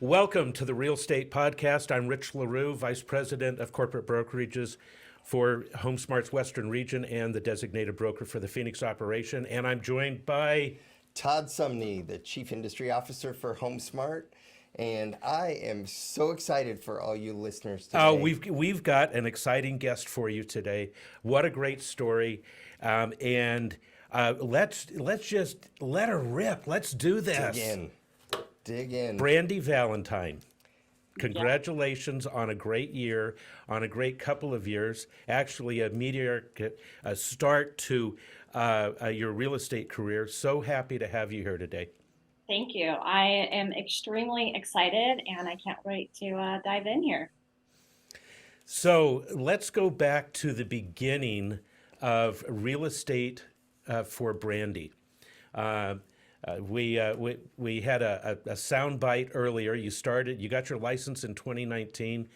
Welcome to the Real Estate Podcast. I'm Rich LaRue, Vice President of Corporate Brokerages for HomeSmart's Western Region and the designated broker for the Phoenix operation. And I'm joined by Todd Sumney, the Chief Industry Officer for HomeSmart. And I am so excited for all you listeners today. Oh, we've got an exciting guest for you today. What a great story! Let's just let her rip. Let's do this. Dig in. Brandy Valentine. Congratulations on a great year, on a great couple of years. Actually, a meteoric start to your real estate career. So happy to have you here today. Thank you. I am extremely excited and I can't wait to dive in here. So let's go back to the beginning of real estate for Brandy. We had a sound bite earlier. You got your license in 2019,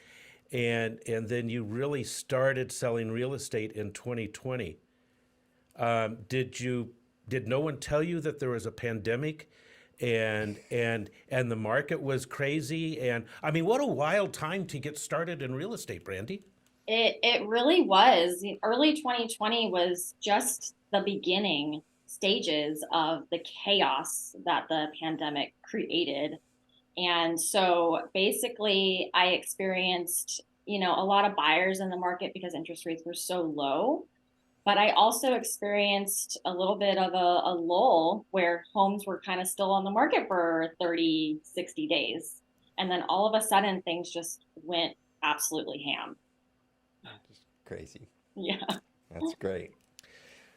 and then you really started selling real estate in 2020. Did no one tell you that there was a pandemic? And the market was crazy, and I mean, what a wild time to get started in real estate, Brandy. It really was. Early 2020 was just the beginning stages of the chaos that the pandemic created. And so basically I experienced, a lot of buyers in the market because interest rates were so low. But I also experienced a little bit of a lull where homes were kind of still on the market for 30, 60 days. And then all of a sudden, things just went absolutely ham. Crazy. Yeah. That's great.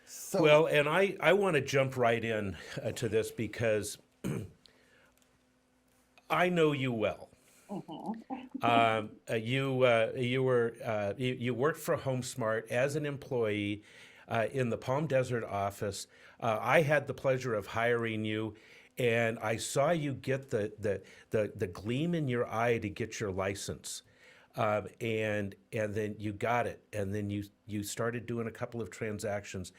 So, well, and I want to jump right in to this because I know you well. You worked for HomeSmart as an employee in the Palm Desert office. I had the pleasure of hiring you, and I saw you get the gleam in your eye to get your license, and then you got it, and then you started doing a couple of transactions,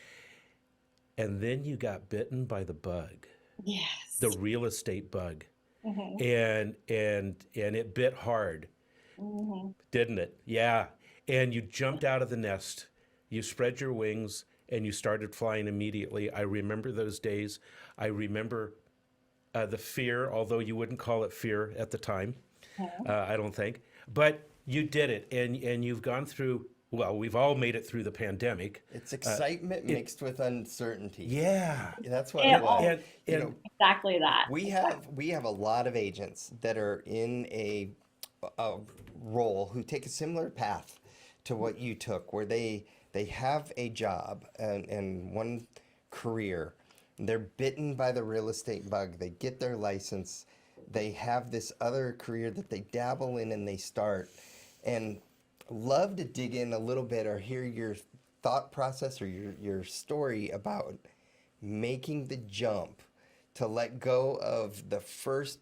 and then you got bitten by the bug, Yes. the real estate bug. And it bit hard, didn't it? Yeah. And you jumped out of the nest, you spread your wings, and you started flying immediately. I remember those days. I remember the fear, although you wouldn't call it fear at the time, I don't think. But you did it, and you've gone through. Well, we've all made it through the pandemic. it's excitement mixed with uncertainty. Yeah. That's what it was. And Exactly that. We have a lot of agents that are in a role who take a similar path to what you took, where they have a job and one career. They're bitten by the real estate bug. They get their license. They have this other career that they dabble in and they start. And love to dig in a little bit or hear your thought process or your story about making the jump to let go of the first,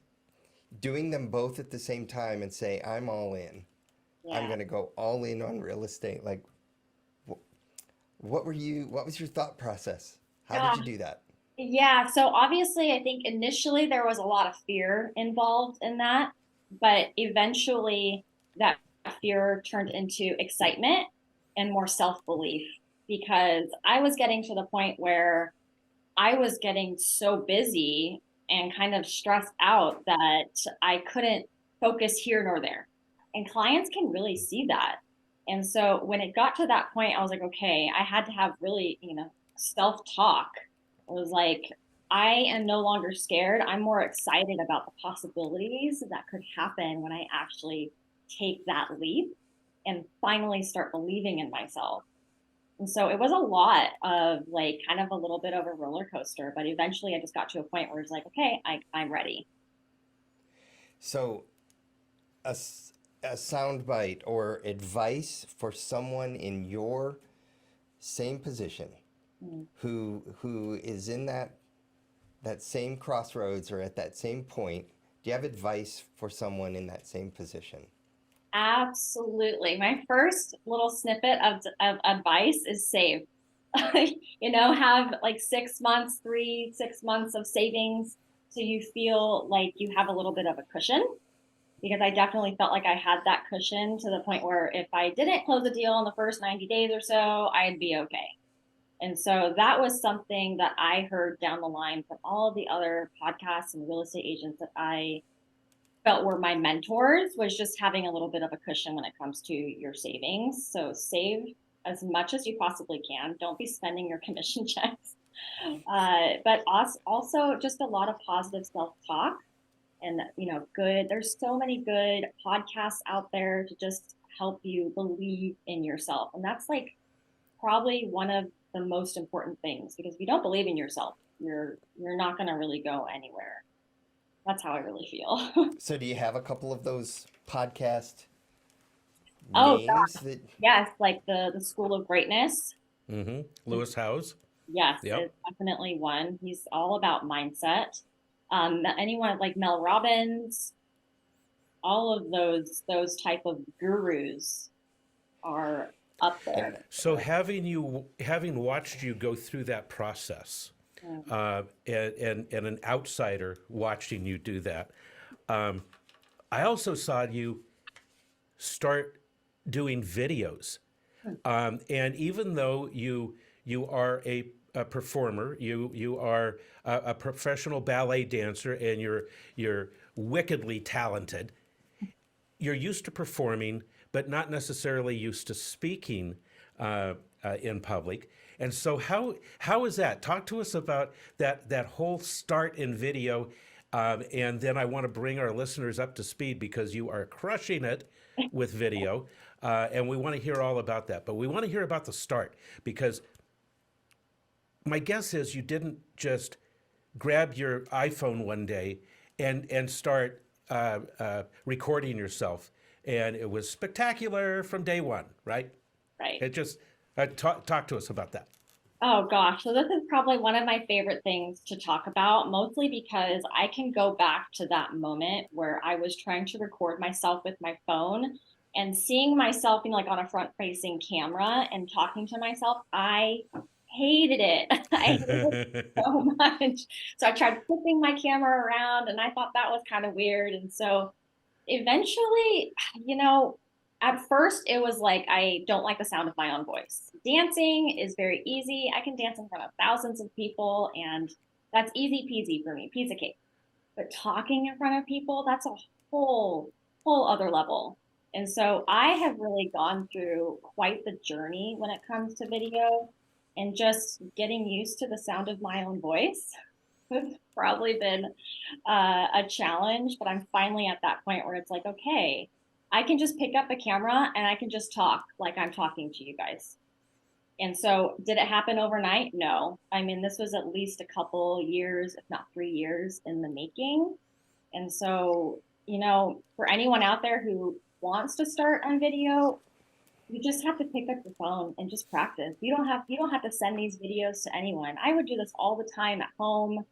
doing them both at the same time and say, I'm all in. Yeah. I'm going to go all in on real estate. Like, what was your thought process? How did you do that? Yeah, so obviously, I think initially there was a lot of fear involved in that, but eventually that fear turned into excitement and more self-belief because I was getting to the point where I was getting so busy and kind of stressed out that I couldn't focus here nor there. And clients can really see that. And so when it got to that point, I was like, okay, I had to have really, self-talk. I was like, I am no longer scared. I'm more excited about the possibilities that could happen when I actually take that leap and finally start believing in myself. And so it was a lot of like kind of a little bit of a roller coaster, but eventually I just got to a point where it's like, okay, I'm ready. So a soundbite or advice for someone in your same position who is in that same crossroads or at that same point. Do you have advice for someone in that same position? Absolutely. My first little snippet of advice is save. Have like 6 months, 6 months of savings so you feel like you have a little bit of a cushion. because I definitely felt like I had that cushion to the point where if I didn't close a deal in the first 90 days or so, I'd be okay. And so that was something that I heard down the line from all of the other podcasts and real estate agents that I felt were my mentors, was just having a little bit of a cushion when it comes to your savings. So save as much as you possibly can. Don't be spending your commission checks. But also just a lot of positive self-talk and, good. There's so many good podcasts out there to just help you believe in yourself. And that's like probably one of the most important things, because if you don't believe in yourself, you're not going to really go anywhere. That's how I really feel. So do you have a couple of those podcast Oh, names that? yes, like the School of Greatness. Lewis Howes. Yes, Yep. is definitely one. He's all about mindset. Anyone like Mel Robbins, all of those type of gurus are up there. So having watched you go through that process, and an outsider watching you do that, I also saw you start doing videos, and even though you are a performer, you are a professional ballet dancer, and you're wickedly talented. You're used to performing, but not necessarily used to speaking in public. And so, how is that? Talk to us about that whole start in video, and then I want to bring our listeners up to speed because you are crushing it with video, and we want to hear all about that. But we want to hear about the start, because my guess is you didn't just grab your iPhone one day and start recording yourself, and it was spectacular from day one, right? Right. It just talk to us about that. Oh gosh, so this is probably one of my favorite things to talk about, mostly because I can go back to that moment where I was trying to record myself with my phone and seeing myself, like on a front-facing camera and talking to myself. I hated it. I hated it so much. So I tried flipping my camera around, and I thought that was kind of weird. And so eventually, at first it was like, I don't like the sound of my own voice. Dancing is very easy. I can dance in front of thousands of people, and that's easy peasy for me, piece of cake. But talking in front of people, that's a whole other level. And so I have really gone through quite the journey when it comes to video, and just getting used to the sound of my own voice has probably been a challenge. But I'm finally at that point where it's like, okay, I can just pick up a camera and I can just talk like I'm talking to you guys. And so did it happen overnight? No. I mean, this was at least a couple years, if not 3 years in the making. And so, for anyone out there who wants to start on video, you just have to pick up the phone and just practice. You don't have to send these videos to anyone. I would do this all the time at home.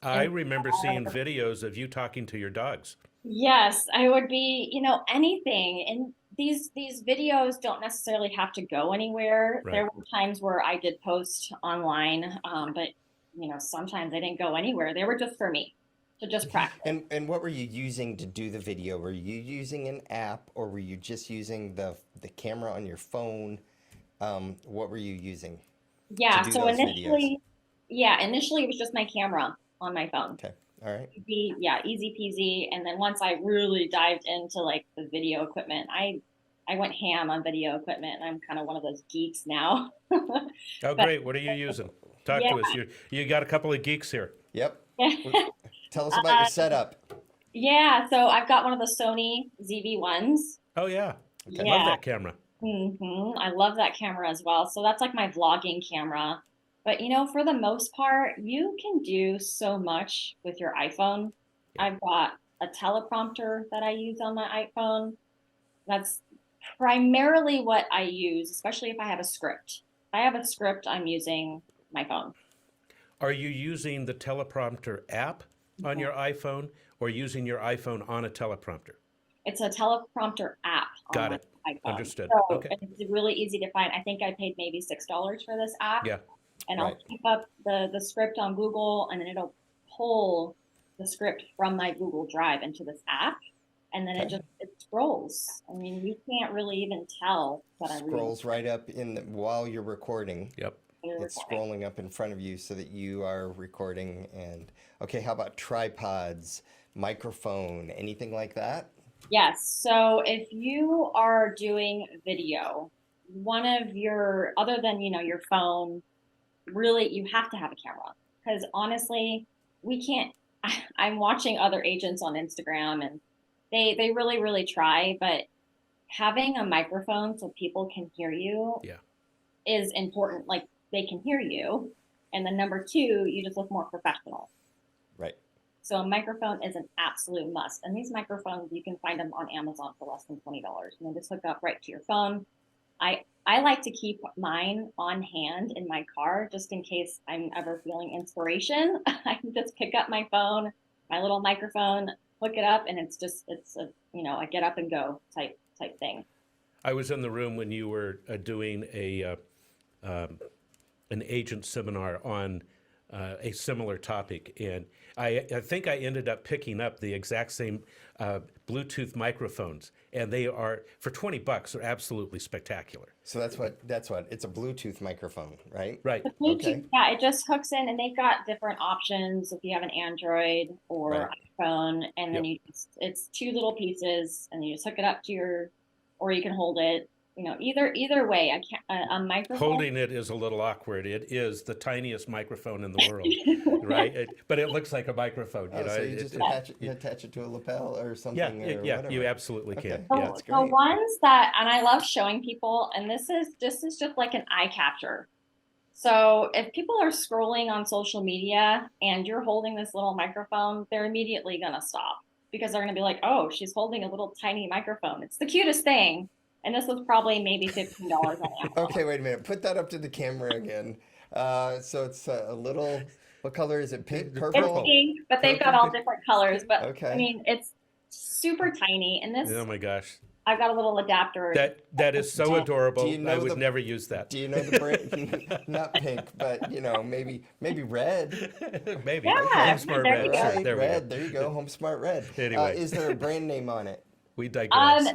I remember seeing videos of you talking to your dogs. Yes, I would be, anything. And these videos don't necessarily have to go anywhere. Right. There were times where I did post online, but sometimes they didn't go anywhere. They were just for me to just practice. And what were you using to do the video? Were you using an app, or were you just using the camera on your phone? What were you using? Yeah, to do so those initially it was just my camera on my phone. Okay. All right. Easy peasy. And then once I really dived into like the video equipment, I went ham on video equipment, and I'm kind of one of those geeks now. Oh, great. What are you using? Talk Yeah. to us. You got a couple of geeks here. Yep. Tell us about your setup. Yeah, so I've got one of the Sony ZV-1s. Oh, yeah. Okay. Love that camera. I love that camera as well. So that's like my vlogging camera. But for the most part, you can do so much with your iPhone. I've got a teleprompter that I use on my iPhone. That's primarily what I use, especially if I have a script. If I have a script, I'm using my phone. Are you using the teleprompter app on your iPhone, or using your iPhone on a teleprompter? It's a teleprompter app Got on it. my iPhone. Understood. So Okay. it's really easy to find. I think I paid maybe $6 for this app. Yeah. And I'll keep up the script on Google, and then it'll pull the script from my Google Drive into this app. and then Okay. it scrolls. I mean, you can't really even tell that I'm reading Scrolls right up while you're recording. Yep. while you're It's recording. scrolling up in front of you so that you are recording. And okay, how about tripods, microphone, anything like that? Yes. So if you are doing video, one of your, other than, your phone, really, you have to have a camera. Because honestly, we can't, I'm watching other agents on Instagram and they really, really try, but having a microphone so people can hear you Yeah. is important. Like they can hear you. And then number two, you just look more professional. Right. So a microphone is an absolute must. And these microphones, you can find them on Amazon for less than $20. And they just hook up right to your phone. I like to keep mine on hand in my car just in case I'm ever feeling inspiration. I can just pick up my phone, my little microphone, hook it up, and it's a a get up and go type thing. I was in the room when you were doing um, an agent seminar on a similar topic, and I think I ended up picking up the exact same Bluetooth microphones, and they are for $20. They're absolutely spectacular. So that's what it's a Bluetooth microphone, right? Right. The Bluetooth, Okay. yeah, it just hooks in, and they've got different options if you have an Android Right. or iPhone, and then Yep. it's two little pieces, and you just hook it up to or you can hold it. Either way, I can't a microphone. Holding it is a little awkward. It is the tiniest microphone in the world, right? But it looks like a microphone, Oh, so you just attach it to a lapel or yeah, something or yeah, you whatever. absolutely Okay, can. Yeah. that's The great. ones that, and I love showing people, and this is just like an eye catcher. So if people are scrolling on social media and you're holding this little microphone, they're immediately gonna stop because they're gonna be like, "Oh, she's holding a little tiny microphone. It's the cutest thing." And this was probably maybe $15 on Amazon. Okay, wait a minute. Put that up to the camera again. So it's a little. What color is it? Pink, It's purple? Purple. pink, but they've got Purple. all different colors. But I Okay. mean, it's super tiny. And Oh this, my gosh. I've got a little adapter. That is so Do you adorable. I know would the never use that. Do you know the brand? Not pink, but maybe red. Maybe. Yeah, HomeSmart there you Red. go. Sure. Right, There we go. red. There you go. HomeSmart Red. Anyway, Is there a brand name on it? we digress.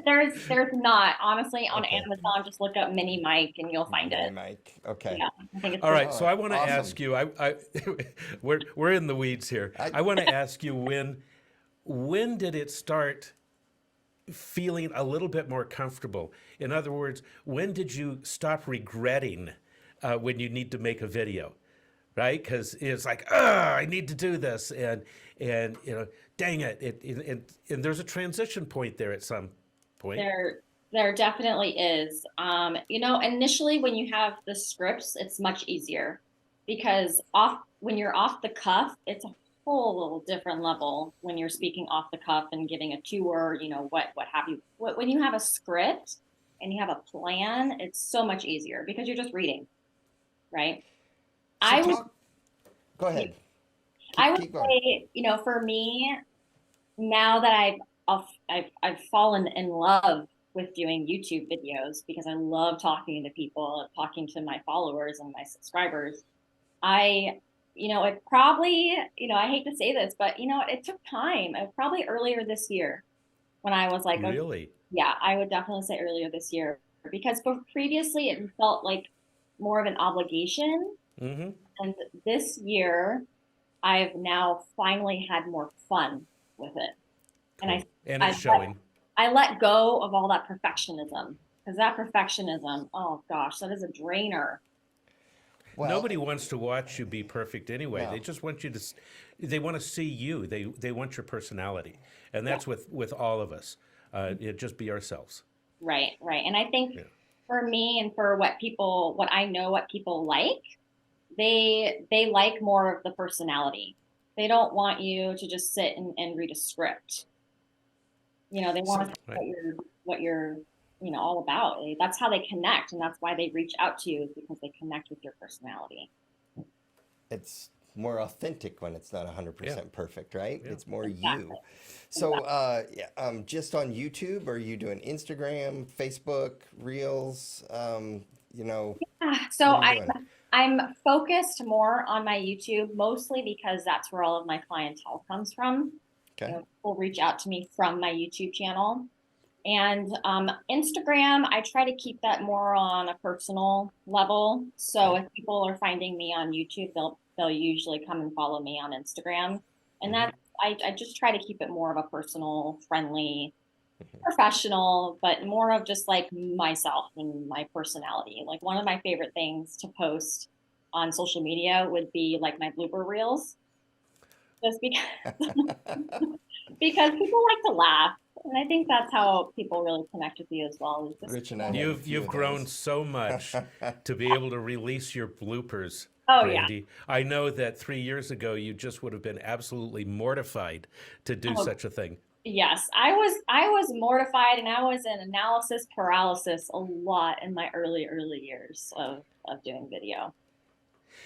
There's not honestly on Okay. Amazon. Just look up mini mic and you'll find Mini it. mic. Okay. Yeah, I think it's All pretty. right, so Oh, I want to awesome. ask you. We're in the weeds here. I I want to ask you when did it start feeling a little bit more comfortable? In other words, when did you stop regretting when you need to make a video, right? Because it's like, I need to do this, and dang it, and there's a transition point there at some point. There definitely is. Initially when you have the scripts, it's much easier because when you're off the cuff, it's a whole little different level when you're speaking off the cuff and giving a tour, what have you. When you have a script and you have a plan, it's so much easier because you're just reading, right? So I would talk. Go ahead. I Keep would keep going. say, for me, now that I've fallen in love with doing YouTube videos because I love talking to people, talking to my followers and my subscribers. It probably, I hate to say this, but it took time. It was probably earlier this year when I was like, okay, Really? yeah, I would definitely say earlier this year because previously it felt like more of an obligation. Mm-hmm. And this year I've now finally had more fun with it. And Cool. And I it's showing. I let go of all that perfectionism because that perfectionism, oh gosh, that is a drainer. Well, Nobody wants to watch you be perfect anyway. They no. just want you to. They want to see you. They want your personality, and Yeah, that's with all of us. Just be ourselves. right, right. And I think Yeah. for me and for what I know, what people like, they like more of the personality. They don't want you to just sit and read a script. They want So to see Right. what you're all about. That's how they connect, and that's why they reach out to you is because they connect with your personality. it's more authentic when it's not Yeah. 100% perfect, right? Yeah. It's more Exactly. you. So, yeah, just on YouTube, are you doing Instagram, Facebook, Reels? So What are you doing? I'm focused more on my YouTube, mostly because that's where all of my clientele comes from. Okay. People reach out to me from my YouTube channel. And Instagram, I try to keep that more on a personal level. So Okay. if people are finding me on YouTube, they'll usually come and follow me on Instagram. And Mm-hmm. that's I just try to keep it more of a personal, friendly, professional, but more of just like myself and my personality. Like one of my favorite things to post on social media would be like my blooper reels, just because because people like to laugh. And I think that's how people really connect with you as well. Is just Rich and I have a few You've of grown those. so much to be able to release your bloopers, oh yeah. Brandy. I know that 3 years ago you just would have been absolutely mortified to do Oh such a thing. yes. I was mortified and I was in analysis paralysis a lot in my early years of doing video.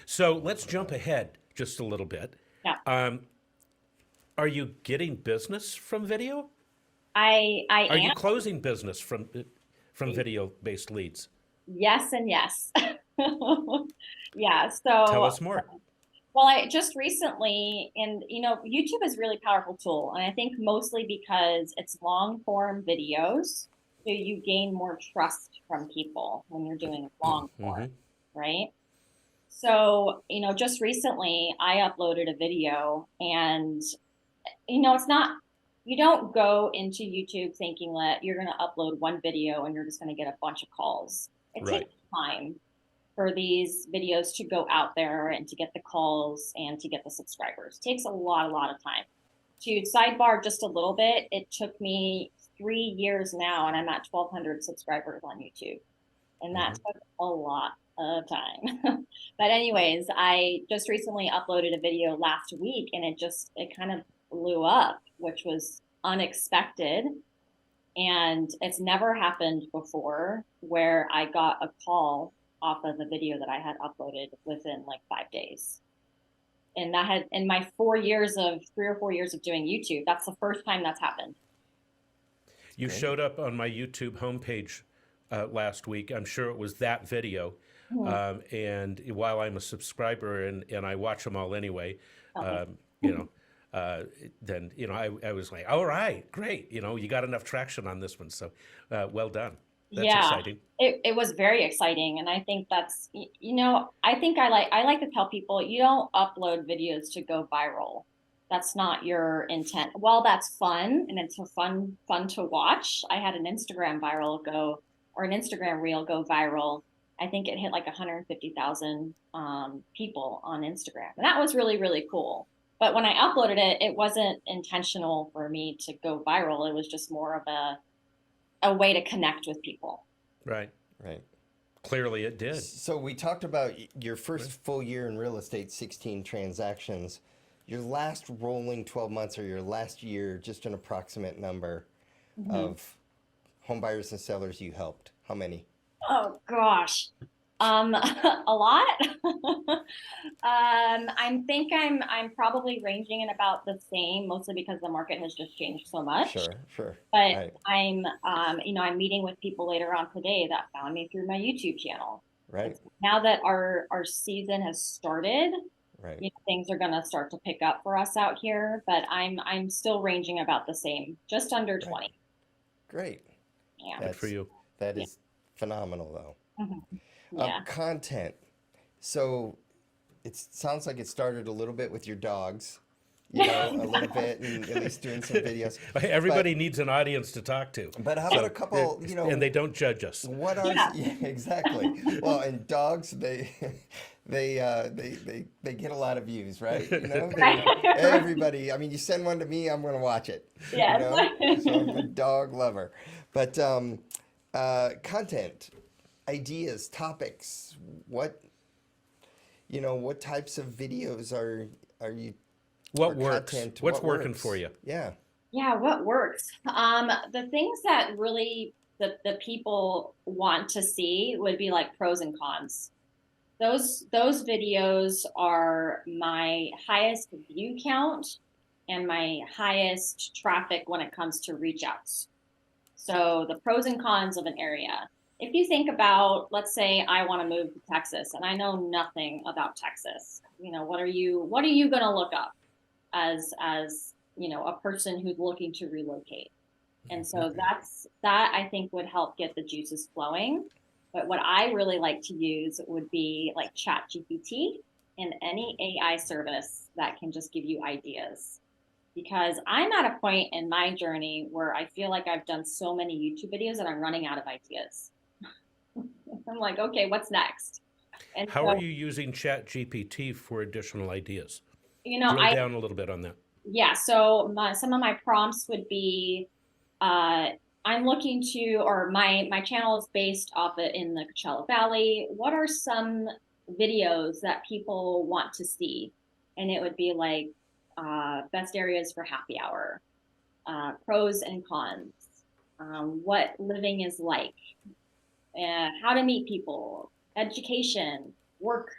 So let's jump ahead just a little bit. Yeah. Um, are you getting business from video? I Are you am. closing business from video-based leads? Yes and yes. Yeah. Tell So, us more. well, I just recently, and YouTube is a really powerful tool, and I think mostly because it's long form videos, so you gain more trust from people when you're doing long form, Hmm. right? So, just recently I uploaded a video and it's not, you don't go into YouTube thinking that you're going to upload one video and you're just going to get a bunch of calls. It Right. takes time for these videos to go out there and to get the calls and to get the subscribers. It takes a lot of time. To sidebar just a little bit, it took me 3 years now and I'm at 1,200 subscribers on YouTube. And that Hmm. took a lot of time. But anyways, I just recently uploaded a video last week and it kind of blew up, which was unexpected. And it's never happened before where I got a call off of a video that I had uploaded within like 5 days. And that had in my 3 or 4 years of doing YouTube, that's the first time that's happened. You Great. showed up on my YouTube homepage last week. I'm sure it was that video. Mhm. And while I'm a subscriber and I watch them all anyway, Okay. you know, then I was like, all right, great. You got enough traction on this one, so well done. That's Yeah, exciting. it was very exciting. And I think I think I like to tell people you don't upload videos to go viral. That's not your intent. While that's fun and it's fun to watch, I had an Instagram reel go viral. I think it hit like 150,000 people on Instagram. And that was really, really cool. But when I uploaded it, it wasn't intentional for me to go viral. It was just more of a way to connect with people. Right. Right. Clearly it did. So we talked about your first full year in real estate, 16 transactions. Your last rolling 12 months or your last year, just an approximate number of home buyers and sellers you helped. How many? Oh gosh. A lot. I'm probably ranging in about the same, mostly because the market has just changed so much. Sure, sure. But Right, I'm meeting with people later on today that found me through my YouTube channel. And right, now that our season has started, right. things are gonna start to pick up for us out here. But I'm still ranging about the same, just under Right. 20. Great. Yeah. Good for you. That Yeah. is phenomenal, though. Yeah. Content. So it sounds like it started a little bit with your dogs, a little bit, and at least doing some videos. Everybody needs an audience to talk to. But how about a couple, And they don't judge us. what are Yeah. yeah, exactly. Well, and dogs, they they get a lot of views, right? Right. Everybody. I mean, you send one to me, I'm going to watch it. Yes. So I'm a dog lover. But content, ideas, topics. What types of videos are you? What or works? content, What's what working works? for you? Yeah. Yeah, what works? The things that really the people want to see would be like pros and cons. Those videos are my highest view count and my highest traffic when it comes to reach outs. So the pros and cons of an area. If you think about, let's say I want to move to Texas and I know nothing about Texas, what are you going to look up as a person who's looking to relocate. And so that I think would help get the juices flowing. But what I really like to use would be like Chat GPT and any AI service that can just give you ideas. Because I'm at a point in my journey where I feel like I've done so many YouTube videos that I'm running out of ideas. I'm like, okay, what's next? And How are so, you using Chat GPT for additional ideas? you know, Drill I, down a little bit on that. yeah, so some of my prompts would be, uh, I'm looking to, or my channel is based off it in the Coachella Valley. What are some videos that people want to see? And it would be like, best areas for happy hour, pros and cons, what living is like, how to meet people, education, work,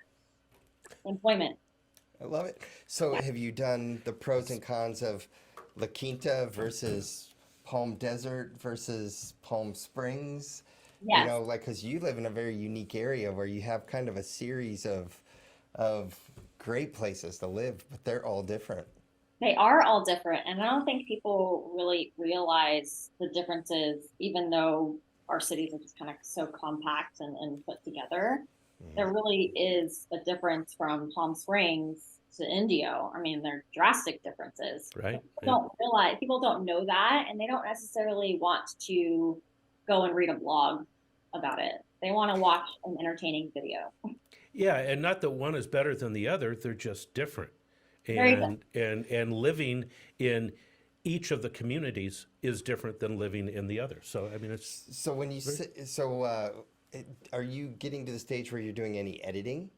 employment. I love it. So Yeah. have you done the pros and cons of La Quinta versus Palm Desert versus Palm Springs? You Yes. know, like, because you live in a very unique area where you have kind of a series of great places to live, but they're all different. They are all different. And I don't think people really realize the differences, even though our cities are just kind of so compact and put together. There really is a difference from Palm Springs to Indio. I mean, they're drastic differences. Right? People Yeah. don't realize, people don't know that, and they don't necessarily want to go and read a blog about it. They want to watch an entertaining video. Yeah, and not that one is better than the other, they're just different. Very good. And living in each of the communities is different than living in the other. So I mean it's So when you say, are you getting to the stage where you're doing any editing?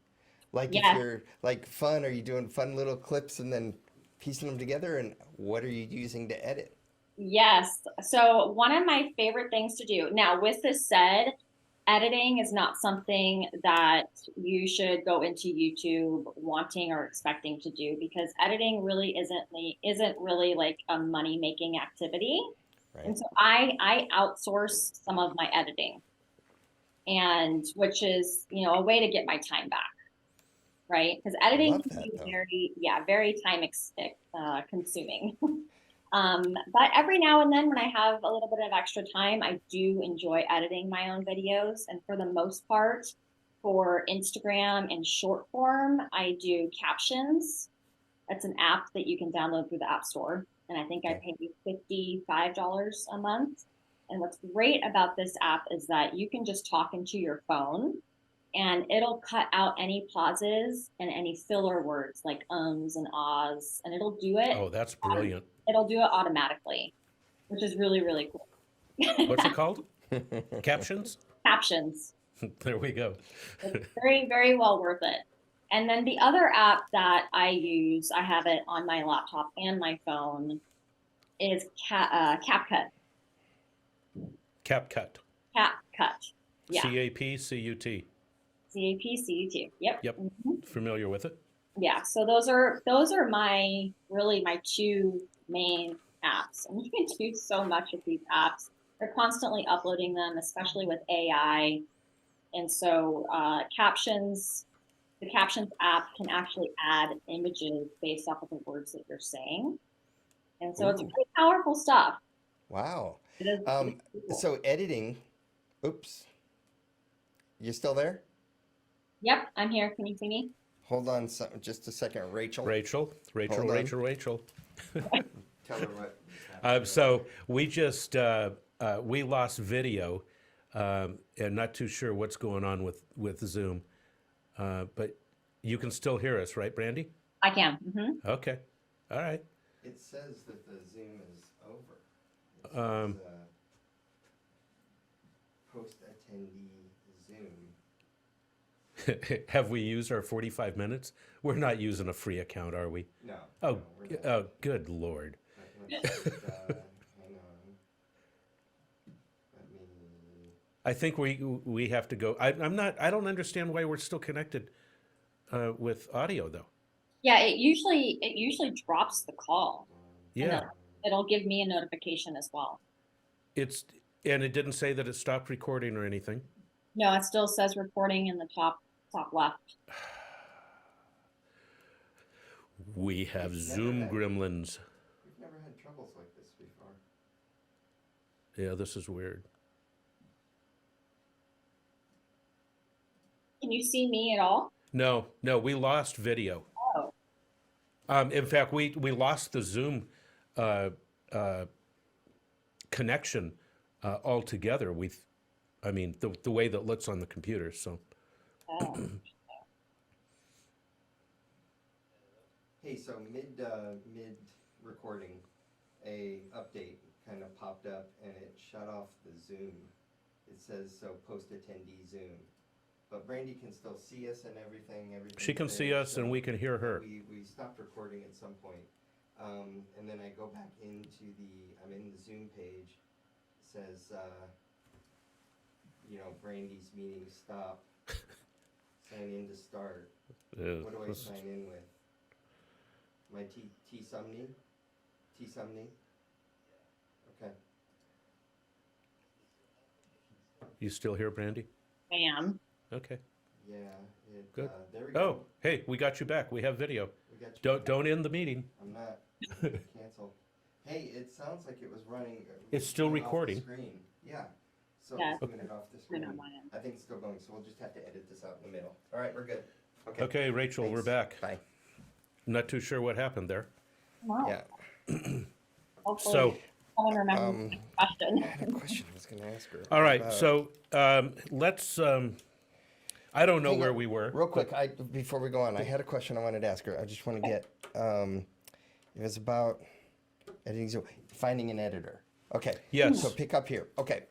Like if Yes. you're like fun, are you doing fun little clips and then piecing them together? And what are you using to edit? Yes. So one of my favorite things to do now, with this said, editing is not something that you should go into YouTube wanting or expecting to do, because editing really isn't really like a money making activity. Right. And so I outsource some of my editing, and which is, a way to get my time back, right? Because I editing love can that be though. very consuming. But every now and then, when I have a little bit of extra time, I do enjoy editing my own videos. And for the most part, for Instagram and short form, I do captions. That's an app that you can download through the App Store. And I think I Okay. pay $55 a month. And what's great about this app is that you can just talk into your phone and it'll cut out any pauses and any filler words like ums and ahs, and oh, that's brilliant. it'll do it automatically, which is really, really cool. What's it called? Captions? Captions. There we go. It's very, very well worth it. And then the other app that I use, I have it on my laptop and my phone, is CapCut. CapCut. CapCut. Yeah. CAPCUT. CAPCUT. Yep. Yep. Familiar with it? Yeah. So those are my two main apps, and you can do so much with these apps. They're constantly uploading them, especially with AI. And so the captions app can actually add images based off of the words that you're saying. And so it's Ooh, pretty powerful stuff. wow. It's cool. So editing, oops, you still there? Yep, I'm here. Can you see me? Hold on just a second, Rachel. Rachel, Rachel, Hold on. Rachel. Tell her what. So we just we lost video, and not too sure what's going on with Zoom, but you can still hear us, right, Brandy? I can. Okay, all right. It says that the Zoom is over. It Um, says, post attendee Zoom. have we used our 45 minutes? We're not using a free account, are we? No. Oh, no, we're not. oh, good Lord. Let's just, hang on. Let me. I think we have to go. I'm not. I don't understand why we're still connected with audio though. Yeah, it usually drops the call, and then Yeah, it'll give me a notification as well. it's and it didn't say that it stopped recording or anything. No, it still says recording in the top left. We have We've never Zoom had- gremlins. We've never Yeah, this is weird. Can you see me at all? No, no, we lost video. Oh, In fact, we lost the Zoom uh, uh, connection altogether. I mean, the way that looks on the computer. So, oh. Hey, so mid recording, a update kind of popped up and it shut off the Zoom. It says so post attendee Zoom, but Brandy can still see us and everything. she can see us and we can hear her. We stopped recording at some point, and then I go back into I'm in the Zoom page. It says Brandy's meeting stop. Sign in to start. What do I sign in with? My T Sumney? T Sumney? Okay. You still here, Brandy? I am. Okay. Yeah. Good. There we Oh, go. hey, we got you back. We have video. We got you. Don't end the meeting. I'm not. Cancel. Hey, it sounds like it was running. It's still coming off the recording. screen. Yeah. So Yeah. it's doing it off the screen. on my end. I think it's still going, so we'll just have to edit this out in the middle. All right, we're good. Okay. Okay, Rachel, we're Thanks. back. Bye. I'm not too sure what happened there. Wow. Yeah. Hopefully So, someone remembers the question. I had a question I was going to ask her. all right. about- So let's. I don't know Hang where on, we were. Real quick, before we go on, I had a question I wanted to ask her. I just want to get. It was about editing, so finding an editor. Okay. Yes. So pick up here. Okay.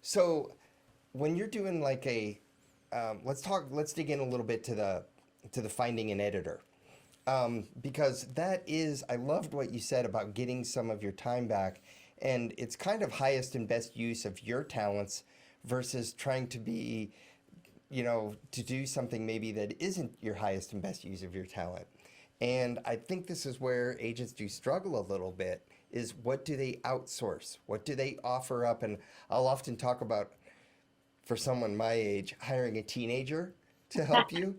So when you're doing like let's dig in a little bit to the finding an editor. Because I loved what you said about getting some of your time back, and it's kind of highest and best use of your talents versus trying to be, to do something maybe that isn't your highest and best use of your talent. And I think this is where agents do struggle a little bit, is what do they outsource? What do they offer up? And I'll often talk about, for someone my age, hiring a teenager to help you.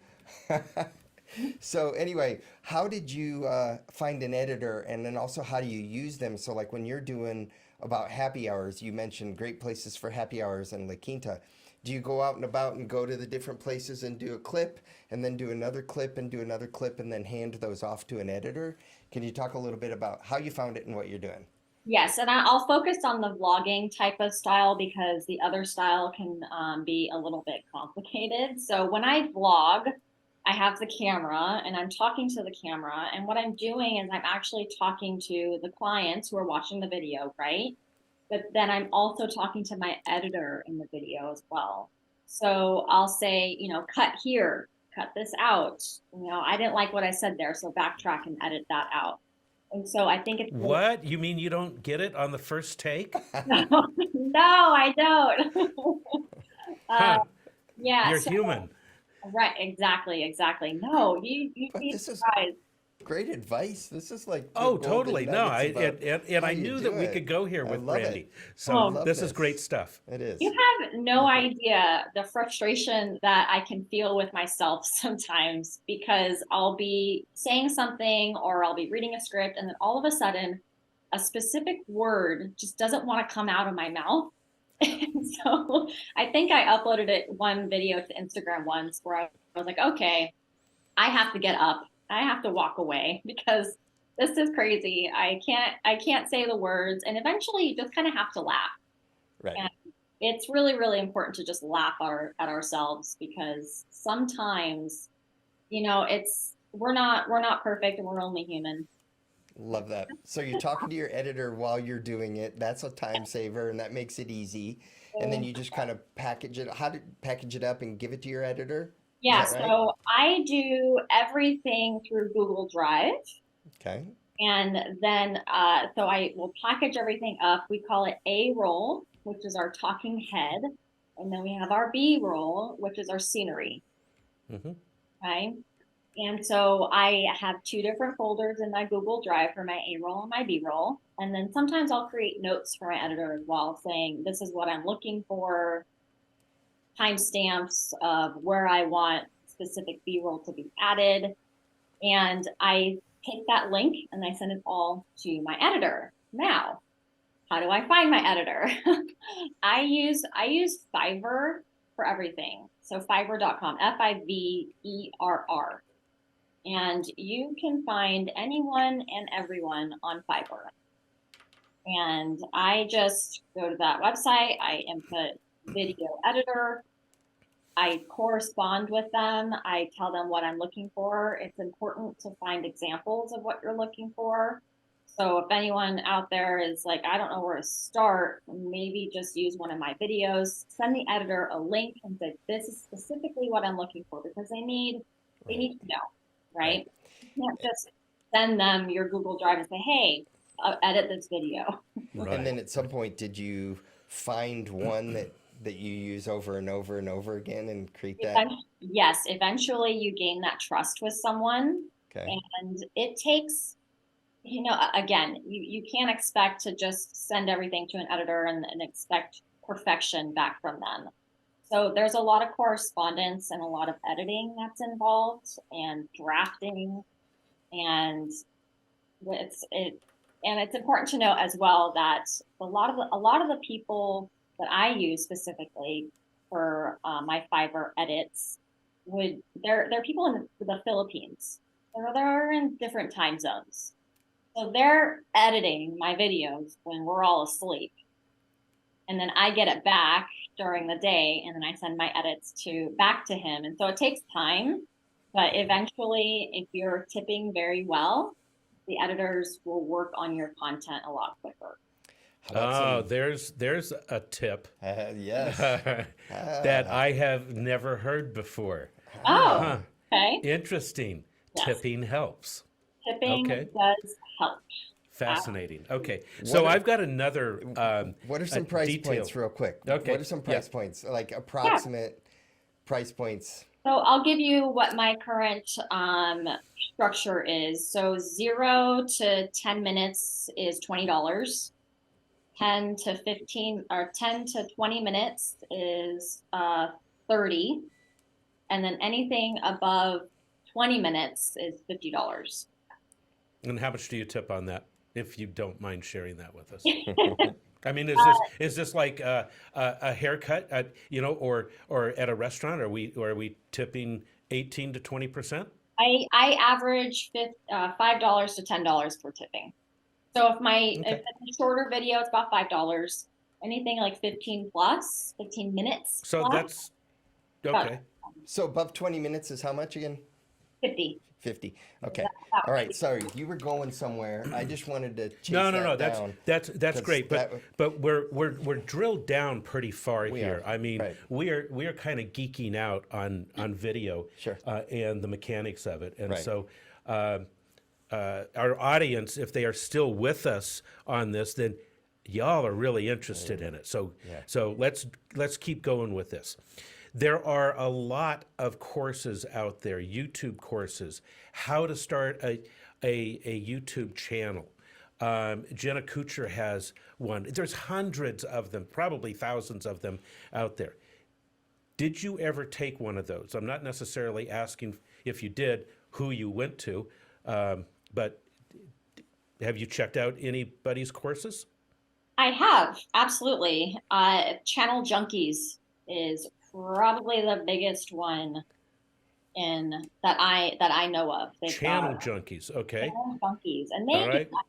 So anyway, how did you find an editor, and then also how do you use them? So like when you're doing about happy hours, you mentioned great places for happy hours in La Quinta. Do you go out and about and go to the different places and do a clip and then do another clip and do another clip and then hand those off to an editor? Can you talk a little bit about how you found it and what you're doing? Yes, and I'll focus on the vlogging type of style because the other style can be a little bit complicated. So when I vlog, I have the camera and I'm talking to the camera. And what I'm doing is I'm actually talking to the clients who are watching the video, right? But then I'm also talking to my editor in the video as well. So I'll say, cut here, cut this out. I didn't like what I said there, so backtrack and edit that out. And so I think it's What? You mean you don't get it on the first take? no, I don't. Huh. Yeah, You're so, human. right, exactly. No, you But be this is surprised. great advice. This is like the Oh, golden totally. No, nuggets about and how I you knew do that we it. could go here I with love Brandy. it. So Oh. Love this is this. great stuff. It is. You have no idea the frustration that I can feel with myself sometimes because I'll be saying something or I'll be reading a script and then all of a sudden a specific word just doesn't want to come out of my mouth. And so I think I uploaded one video to Instagram once where I was like, okay, I have to get up. I have to walk away because this is crazy. I can't say the words. And eventually you just kind of have to laugh. Right. And it's really, really important to just laugh at ourselves because sometimes, we're not perfect and we're only human. Love that. So you're talking to your editor while you're doing it. That's a time saver, and that makes it easy. And then you just kind of package it. How to package it up and give it to your editor? Yeah, Is that right? so I do everything through Google Drive. Okay. And then, so I will package everything up. We call it A roll, which is our talking head. And then we have our B roll, which is our scenery. Hmm. Okay. And so I have two different folders in my Google Drive for my A roll and my B roll. And then sometimes I'll create notes for my editor as well, saying this is what I'm looking for, timestamps of where I want specific B roll to be added. And I take that link and I send it all to my editor. Now, how do I find my editor? I use Fiverr for everything. So Fiverr.com, Fiverr. And you can find anyone and everyone on Fiverr. And I just go to that website, I input video editor, I correspond with them, I tell them what I'm looking for. It's important to find examples of what you're looking for. So if anyone out there is like, I don't know where to start, maybe just use one of my videos, send the editor a link and say, this is specifically what I'm looking for, because they need to know, right? You can't just send them your Google Drive and say, hey, edit this video. Right. And then at some point, did you find one that you use over and over and over again and create that? Yes, eventually you gain that trust with someone. Okay. And it takes, again, you can't expect to just send everything to an editor and expect perfection back from them. So there's a lot of correspondence and a lot of editing that's involved, and drafting, and it's important to note as well that a lot of the people that I use specifically for my Fiverr edits they're people in the Philippines. They're in different time zones. So they're editing my videos when we're all asleep. And then I get it back during the day, and then I send my edits back to him. And so it takes time, but eventually, if you're tipping very well, the editors will work on your content a lot quicker. Oh, there's a tip Yes. that I have never heard before. Oh, Huh. okay. Interesting. Yes. Tipping helps. Tipping Okay. does help. Fascinating. Okay, so I've got another. What are some price detail. points, real quick? Okay. What are some price points, like approximate price points? So I'll give you what my current structure is. So 0 to 10 minutes is $20. 10 to 15 or 10 to 20 minutes is $30. And then anything above 20 minutes is $50. And how much do you tip on that, if you don't mind sharing that with us? Mm-hmm. I mean, is this like a haircut, or at a restaurant? Are we tipping 18 to 20%? I average $5 to $10 for tipping. So if it's a shorter video, it's about $5. Anything like 15 minutes. So plus, that's okay. So above 20 minutes is how much again? 50. 50. Okay. All right. Sorry, you were going somewhere. I just wanted to chase No. that down. That's great. But we're drilled down pretty far We here. are, I mean, right. we are kind of geeking out on video, Sure. And the mechanics of it. And Right. so our audience, if they are still with us on this, then y'all are really interested in it. So Yeah. so let's keep going with this. There are a lot of courses out there, YouTube courses, how to start a YouTube channel. Jenna Kuchar has one. There's hundreds of them, probably thousands of them out there. Did you ever take one of those? I'm not necessarily asking if you did, who you went to, but have you checked out anybody's courses? I have, absolutely. Channel Junkies is probably the biggest one that I know of. Channel Junkies, okay. Channel Junkies, and All they right. have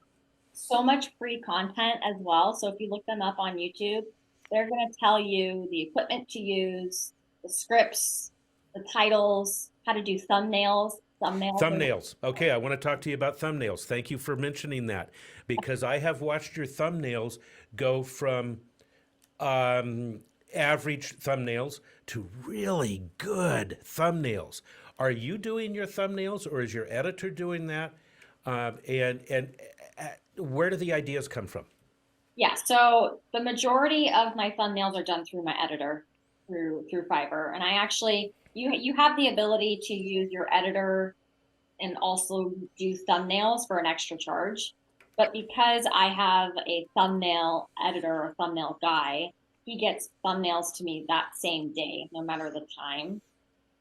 so much free content as well. So if you look them up on YouTube, they're going to tell you the equipment to use, the scripts, the titles, how to do thumbnails. Thumbnails. Okay, I want to talk to you about thumbnails. Thank you for mentioning that, because I have watched your thumbnails go from average thumbnails to really good thumbnails. Are you doing your thumbnails, or is your editor doing that? And where do the ideas come from? Yeah, so the majority of my thumbnails are done through my editor, through Fiverr, and I actually you have the ability to use your editor and also do thumbnails for an extra charge. But because I have a thumbnail editor or thumbnail guy, he gets thumbnails to me that same day, no matter the time.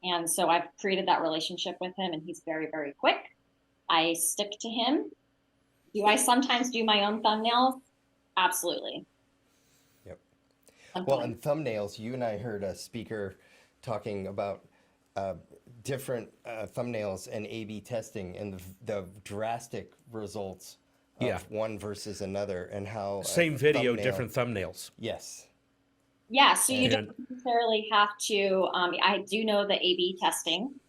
And so I've created that relationship with him, and he's very, very quick. I stick to him. Do I sometimes do my own thumbnails? Absolutely. Yep. Well, and thumbnails, you and I heard a speaker talking about different thumbnails and A/B testing and the drastic results of Yeah. one versus another, and how Same video, thumbnail, different thumbnails. yes, Yeah, so you And don't necessarily have to, I do know the A/B testing.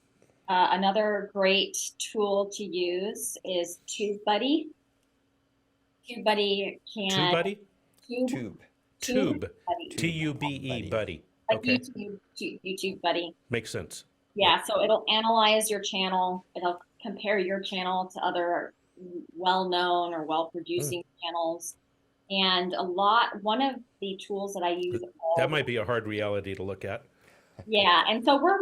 Another great tool to use is TubeBuddy. TubeBuddy can, TubeBuddy? Tube, tube, Tube. Buddy, Tube, buddy. buddy. like Okay. YouTube Buddy. Makes sense. Yeah, so it'll analyze your channel. It'll compare your channel to other well-known or well-producing channels. And one of the tools that I use That might be a hard reality to look at. yeah, and so we're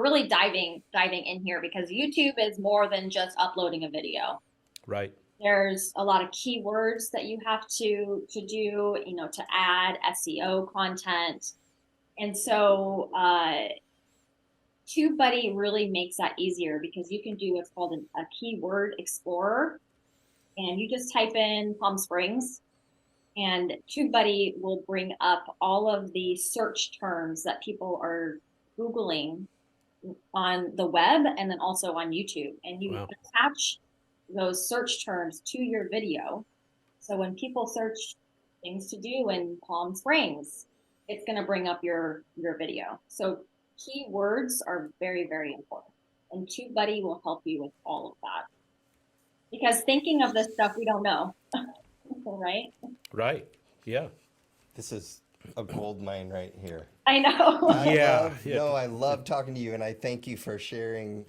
really diving in here because YouTube is more than just uploading a video. Right. There's a lot of keywords that you have to do, to add SEO content. And so TubeBuddy really makes that easier because you can do what's called a keyword explorer. And you just type in Palm Springs, and TubeBuddy will bring up all of the search terms that people are Googling on the web and then also on YouTube. And you attach those search terms to your video. So when people search things to do in Palm Springs, it's going to bring up your video. So keywords are very, very important. And TubeBuddy will help you with all of that. Because thinking of this stuff we don't know, right? Right. Yeah. This is a gold mine right here. I know. I love talking to you, and I thank you for sharing,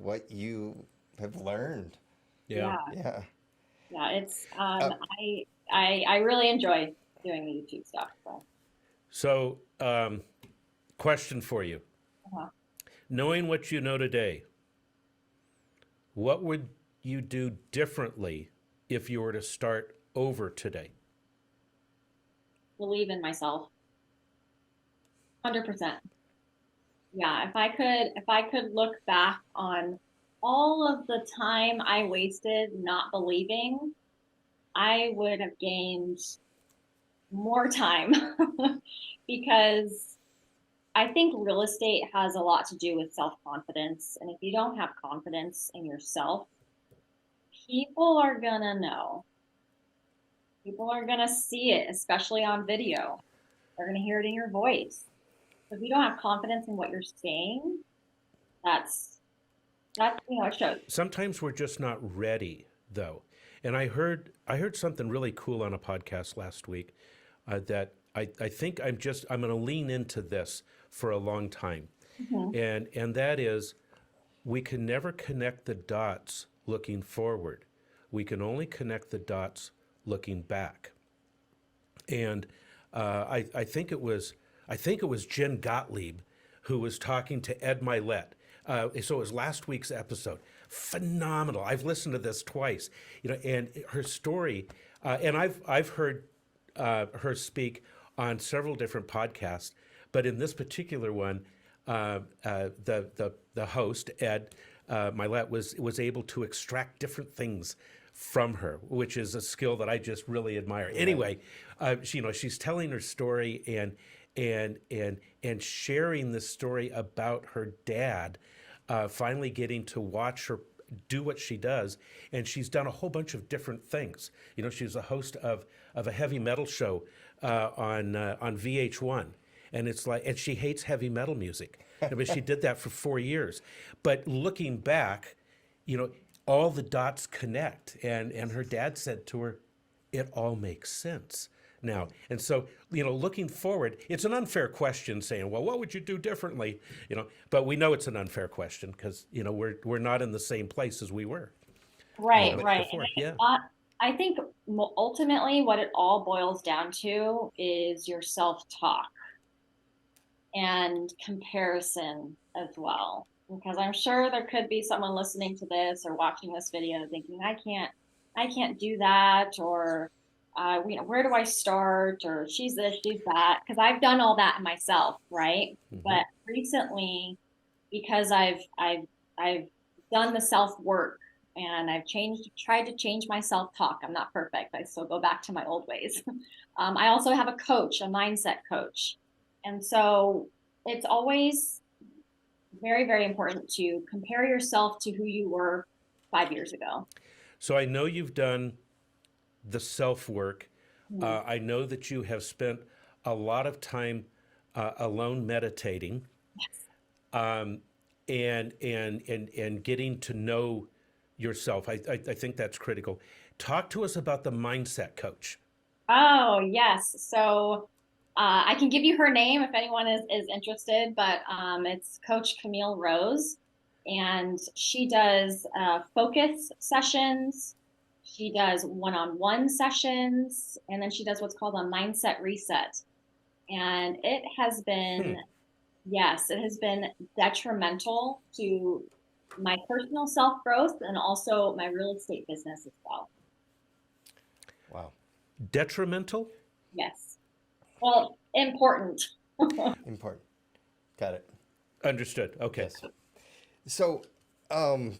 what you have learned. Yeah. Yeah. Yeah, it's I really enjoy doing the YouTube stuff. So, question for you. Uh-huh. Knowing what you know today, what would you do differently if you were to start over today? Believe in myself. 100%. Yeah, if I could look back on all of the time I wasted not believing, I would have gained more time because I think real estate has a lot to do with self-confidence. And if you don't have confidence in yourself, people are gonna know. People are gonna see it, especially on video. They're gonna hear it in your voice. If you don't have confidence in what you're saying, that's it shows. Sometimes we're just not ready, though. And I heard something really cool on a podcast last week that I think I'm going to lean into this for a long time. Mm-hmm. And that is, we can never connect the dots looking forward. We can only connect the dots looking back. And I think it was Jen Gottlieb who was talking to Ed Milet. So it was last week's episode. Phenomenal. I've listened to this twice. And her story, and I've heard her speak on several different podcasts, but in this particular one, the host Ed Milet was able to extract different things from her, which is a skill that I just really admire. Right. Anyway, she's telling her story and sharing the story about her dad finally getting to watch her do what she does, and she's done a whole bunch of different things. She's a host of a heavy metal show on VH1, and she hates heavy metal music, but she did that for 4 years. But looking back, all the dots connect, and her dad said to her, "It all makes sense now." And so, looking forward, it's an unfair question saying, well, what would you do differently? But we know it's an unfair question because, we're not in the same place as we were. Right. Before. Yeah. I think ultimately what it all boils down to is your self-talk and comparison as well. Because I'm sure there could be someone listening to this or watching this video thinking, I can't do that, or where do I start? Or she's this, she's that. Because I've done all that myself, right? Mm-hmm. But recently, because I've done the self work and I've tried to change my self-talk. I'm not perfect. I still go back to my old ways. I also have a coach, a mindset coach. And so it's always very, very important to compare yourself to who you were 5 years ago. So I know you've done the self work. Mhm. I know that you have spent a lot of time alone meditating, um, and getting to know yourself. I think that's critical. Talk to us about the mindset coach. Oh, yes. So I can give you her name if anyone is interested, but it's Coach Camille Rose. And she does focus sessions. She does one-on-one sessions. And then she does what's called a mindset reset. And it has been, Hmm. yes, it has been detrimental to my personal self-growth and also my real estate business as well. Wow. Detrimental? Yes. Well, important. Important. Got it. Understood. Okay. Yes. So, um,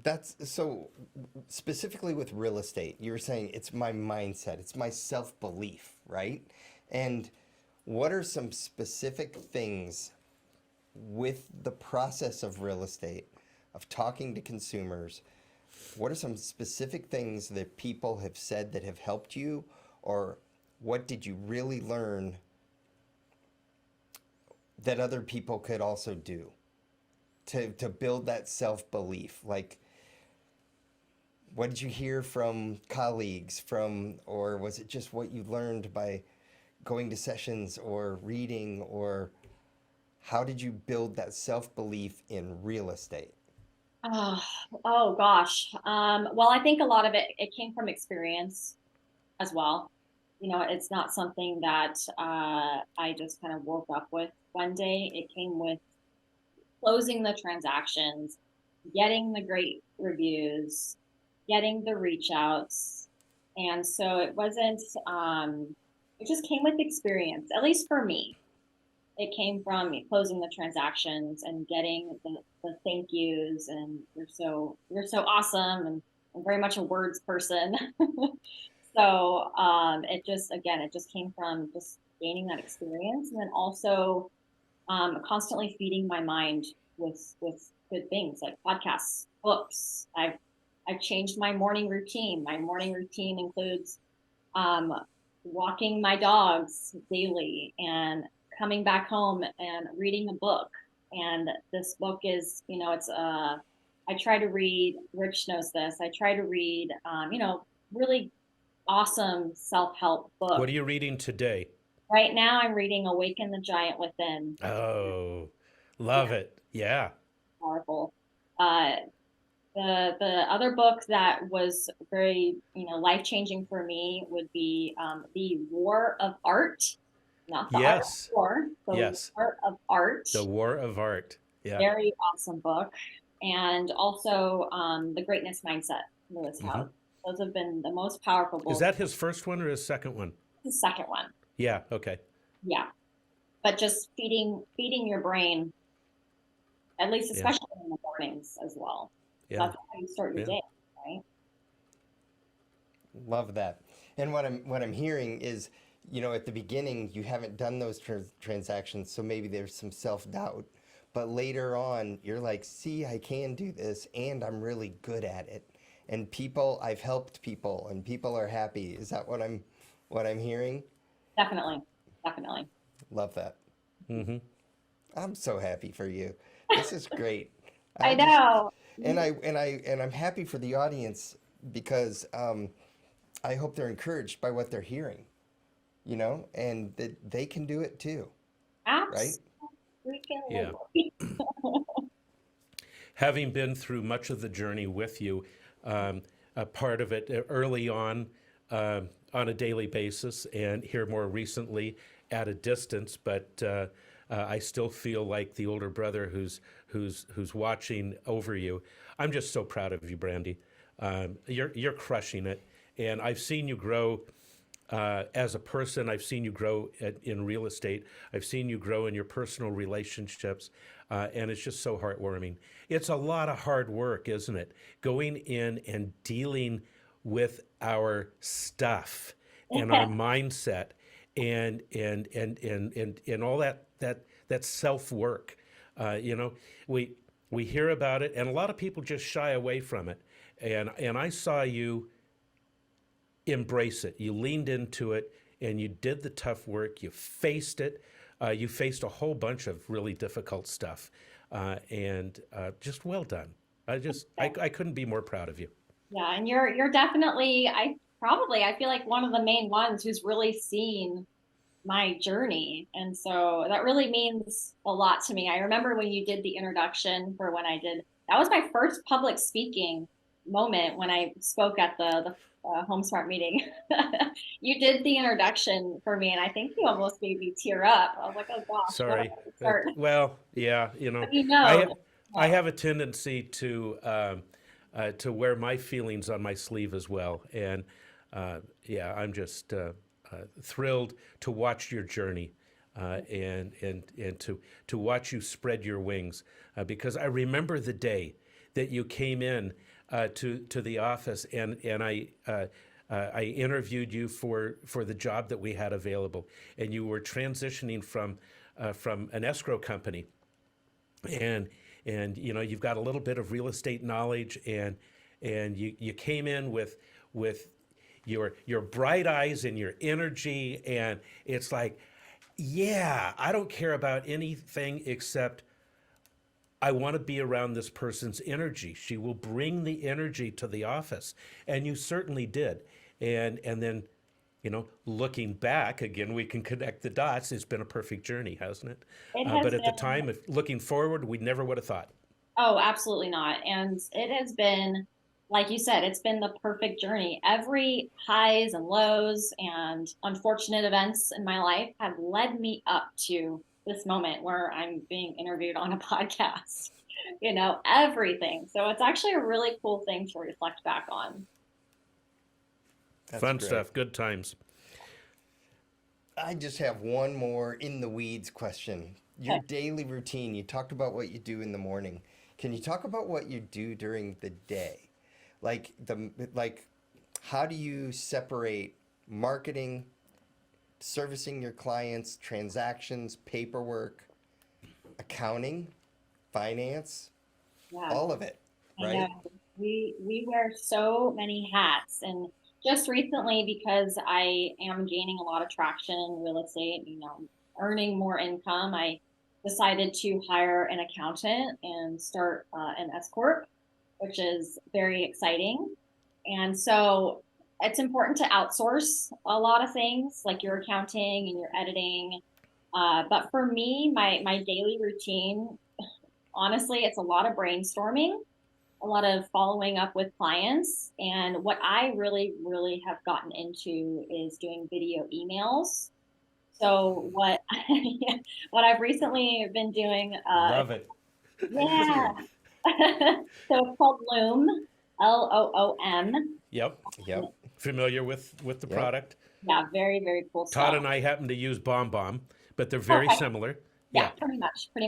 that's so specifically with real estate, you were saying it's my mindset, it's my self belief, right? And what are some specific things with the process of real estate, of talking to consumers? What are some specific things that people have said that have helped you, or what did you really learn that other people could also do to build that self belief? Like, what did you hear from colleagues, or was it just what you learned by going to sessions or reading, or how did you build that self belief in real estate? Oh, oh gosh. Well, I think a lot of it came from experience as well. You know, it's not something that I just kind of woke up with one day. It came with closing the transactions, getting the great reviews, getting the reach outs. And so it wasn't, it just came with experience, at least for me. It came from closing the transactions and getting the thank yous and you're so awesome and I'm very much a words person. So it just again it just came from just gaining that experience and then also constantly feeding my mind with good things like podcasts, books. I've changed my morning routine. My morning routine includes um, walking my dogs daily and coming back home and reading a book. And this book is, you know, it's I try to read. Rich knows this. I try to read, you know, really awesome self-help What book. are you reading today? Right now, I'm reading "Awaken the Giant Within." Oh, love Yeah, it. Yeah. powerful. Uh, the other book that was very life changing for me would be The War of Art, not the art of Yes. war, the Yes. War of Art. The War of Art. Yeah. Very awesome book, and also The Greatness Mindset, Lewis Hmm. Howes. Those have been the most powerful Is books. that his first one or his second one? The second one, Yeah. Okay. yeah, but just feeding your brain, at least Yeah. especially in the mornings as well. Yeah. That's how you start your Yeah. day, right? Love that. And what I'm hearing is, at the beginning you haven't done those transactions, so maybe there's some self doubt. But later on, you're like, see, I can do this, and I'm really good at it. And I've helped people, and people are happy. Is that what I'm hearing? Definitely, definitely. Love that. Hmm. I'm so happy for you. This is great. I I just know. and I'm happy for the audience because I hope they're encouraged by what they're hearing, and that they can do it too, right? Yeah. Absolutely. Having been through much of the journey with you, a part of it early on a daily basis, and here more recently at a distance, but I still feel like the older brother who's watching over you. I'm just so proud of you, Brandy. You're crushing it, and I've seen you grow as a person. I've seen you grow in real estate. I've seen you grow in your personal relationships, and it's just so heartwarming. It's a lot of hard work, isn't it? Going in and dealing with our stuff and our mindset and all that self work. You know, we hear about it, and a lot of people just shy away from it. And I saw you embrace it. You leaned into it, and you did the tough work. You faced it. You faced a whole bunch of really difficult stuff, and just well done. I couldn't be more proud of you. Yeah, and you're definitely I feel like one of the main ones who's really seen my journey. And so that really means a lot to me. I remember when you did the introduction for when I did, that was my first public speaking moment when I spoke at the HomeSmart meeting. You did the introduction for me, and I think you almost made me tear up. I was like, oh gosh, what do Sorry. I start? Well, yeah, you know, But you I know, I yeah. have a tendency to wear my feelings on my sleeve as well, and yeah, I'm just thrilled to watch your journey. And to watch you spread your wings, because I remember the day that you came in to the office, and I interviewed you for the job that we had available, and you were transitioning from an escrow company, and you know, you've got a little bit of real estate knowledge, and you came in with your bright eyes and your energy, and it's like, yeah, I don't care about anything except I want to be around this person's energy. She will bring the energy to the office, and you certainly did. And then, you know, looking back again, we can connect the dots. It's been a perfect journey, hasn't it? It has But at the been. time, if looking forward, we never would have thought. Oh, absolutely not. And it has been, like you said, it's been the perfect journey. Every highs and lows and unfortunate events in my life have led me up to this moment where I'm being interviewed on a podcast. Everything. So it's actually a really cool thing to reflect back on. That's Fun great. stuff, good times. I just have one more in the weeds question. Your Okay. daily routine, you talked about what you do in the morning. Can you talk about what you do during the day? Like how do you separate marketing, servicing your clients, transactions, paperwork, accounting, finance, Yeah. all of it, I know. right? We wear so many hats, and just recently, because I am gaining a lot of traction in real estate, earning more income, I decided to hire an accountant and start an S corp, which is very exciting. And so it's important to outsource a lot of things like your accounting and your editing. But for me, my daily routine, honestly, it's a lot of brainstorming, a lot of following up with clients. And what I really, really have gotten into is doing video emails. So what I've recently been doing, Love it. Me yeah. too. So it's called Loom, Loom. Yep, yep, Familiar with the yep. product. Yeah, very, very cool Todd stuff. and I happen to use Bomb Bomb, but they're very Okay. similar. Yeah, Yeah, pretty yeah.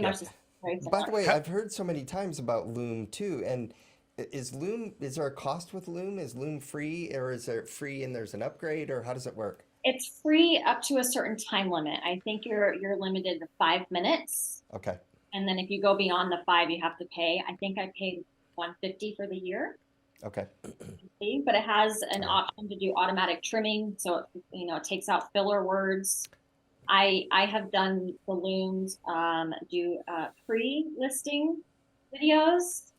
much very By similar. the way, How, I've heard so many times about Loom too. And is there a cost with Loom? Is Loom free, or is it free and there's an upgrade, or how does it work? It's free up to a certain time limit. I think you're limited to 5 minutes. Okay. And then if you go beyond the five, you have to pay. I think I paid 150 for the year, Okay. but it has an All right. option to do automatic trimming, so it takes out filler words. I have done the looms, do pre-listing videos.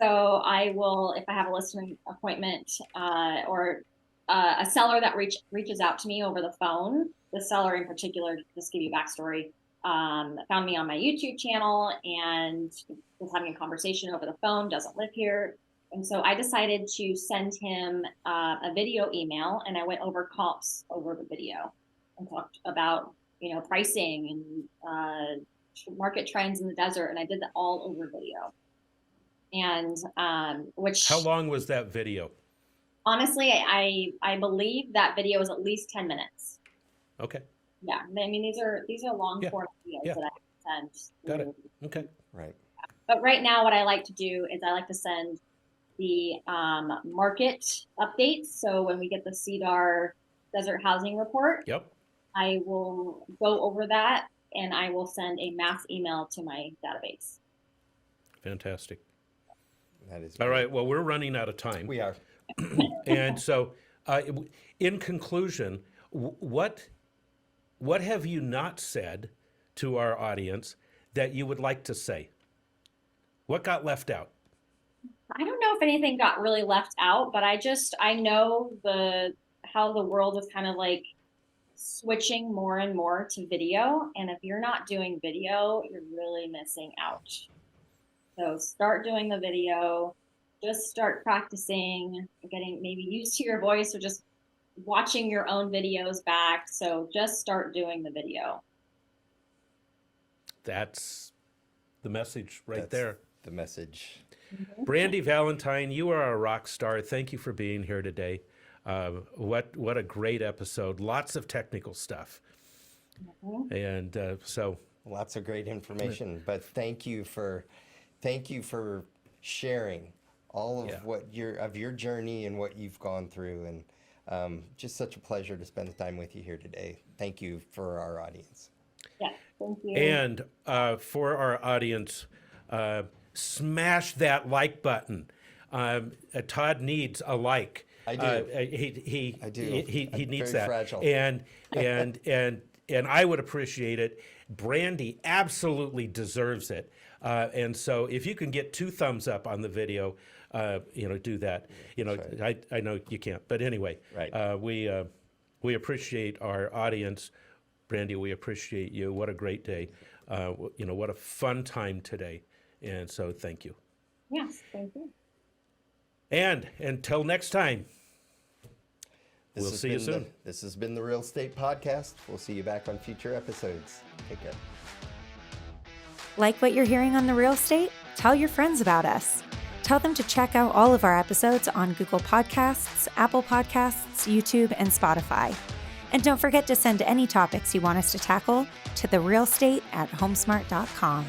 So I will, if I have a listing appointment or a seller that reaches out to me over the phone, the seller in particular, just give you backstory, found me on my YouTube channel and was having a conversation over the phone, doesn't live here. And so I decided to send him a video email, and I went over comps over the video and talked about, pricing and market trends in the desert. And I did that all over video. And how which long was that video? Honestly, I believe that video is at least 10 minutes. Okay. Yeah, I mean these are long Yeah. form videos Yeah. that I send Got it. through. Okay. Right. But right now, what I like to do is I like to send the market updates. So when we get the CEDAR Desert Housing Report, Yep. I will go over that and I will send a mass email to my database. Fantastic. That is All great. right. Well, we're running out of time. We are. And so, in conclusion, what have you not said to our audience that you would like to say? What got left out? I don't know if anything got really left out, but I know how the world is kind of like switching more and more to video. And if you're not doing video, you're really missing out. So start doing the video, just start practicing, getting maybe used to your voice or just watching your own videos back. So just start doing the video. That's the message right That's there. the message. Brandy Valentine, you are a rock star. Thank you for being here today. What a great episode. Lots of technical stuff. And so Lots of great information, but thank you for sharing all of Yeah. what your journey and what you've gone through, and just such a pleasure to spend the time with you here today. Thank you for our audience. Yeah, thank you. And for our audience, smash that like button. Todd needs a like. I do. I do. He I'm needs very that. fragile. And I would appreciate it. Brandy absolutely deserves it. And so if you can get 2 thumbs up on the video, do that. That's I know you can't, but anyway, Right. We appreciate our audience. Brandy, we appreciate you. What a great day. What a fun time today. And so thank you. Yes, thank you. And until next time, This we'll has see you been soon. This has been the Real Estate Podcast. We'll see you back on future episodes. Take care. Like what you're hearing on The Real Estate? Tell your friends about us. Tell them to check out all of our episodes on Google Podcasts, Apple Podcasts, YouTube, and Spotify. And don't forget to send any topics you want us to tackle to therealestate@homesmart.com.